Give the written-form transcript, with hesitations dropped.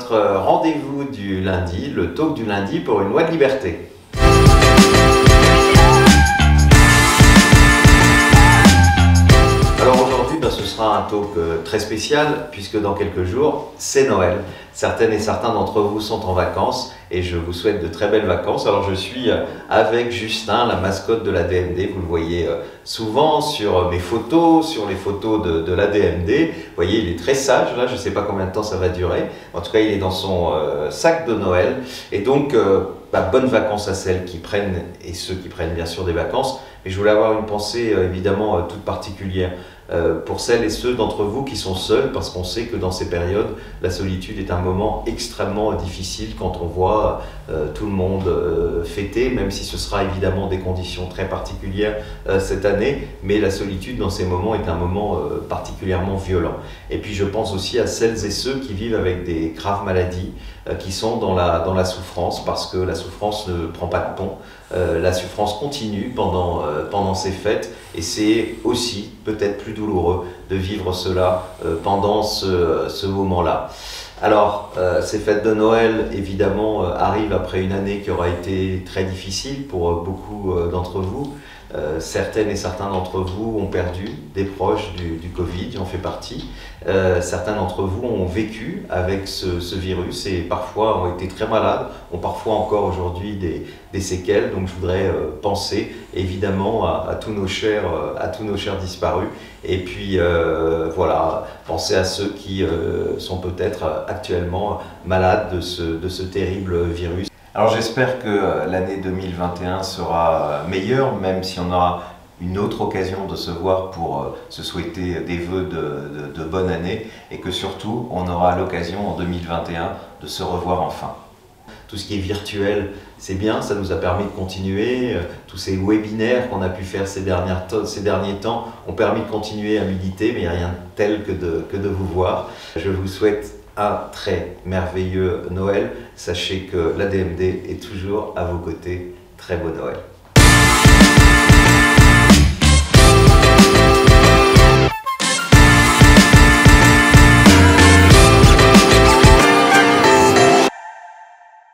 votre rendez-vous du lundi, le talk du lundi pour une loi de liberté. Alors aujourd'hui, ce sera un talk très spécial puisque dans quelques jours, c'est Noël. Certaines et certains d'entre vous sont en vacances et je vous souhaite de très belles vacances. Alors je suis avec Justin, la mascotte de l'ADMD. Vous le voyez souvent sur mes photos, sur les photos de l'ADMD. Vous voyez, il est très sage là, je ne sais pas combien de temps ça va durer. En tout cas, il est dans son sac de Noël. Et donc, bonnes vacances à celles qui prennent et ceux qui prennent bien sûr des vacances. Mais je voulais avoir une pensée évidemment toute particulière pour celles et ceux d'entre vous qui sont seuls, parce qu'on sait que dans ces périodes, la solitude est un moment extrêmement difficile quand on voit tout le monde fêter, même si ce sera évidemment des conditions très particulières cette année, mais la solitude dans ces moments est un moment particulièrement violent. Et puis je pense aussi à celles et ceux qui vivent avec des graves maladies, qui sont dans la souffrance, parce que la souffrance ne prend pas de pont, la souffrance continue pendant ces fêtes, et c'est aussi peut-être plus douloureux de vivre cela pendant ce moment-là. Alors, ces fêtes de Noël, évidemment, arrivent après une année qui aura été très difficile pour beaucoup d'entre vous. Certaines et certains d'entre vous ont perdu des proches du Covid, j'en fais partie. Certains d'entre vous ont vécu avec ce virus et parfois ont été très malades, ont parfois encore aujourd'hui des séquelles. Donc je voudrais penser évidemment à tous nos chers disparus. Et puis voilà, penser à ceux qui sont peut-être actuellement malades de ce terrible virus. Alors j'espère que l'année 2021 sera meilleure, même si on aura une autre occasion de se voir pour se souhaiter des vœux de bonne année, et que surtout on aura l'occasion en 2021 de se revoir enfin. Tout ce qui est virtuel, c'est bien, ça nous a permis de continuer. Tous ces webinaires qu'on a pu faire ces derniers temps ont permis de continuer à méditer, mais il n'y a rien de tel que de vous voir. Je vous souhaite un très merveilleux Noël. Sachez que l'ADMD est toujours à vos côtés. Très beau Noël.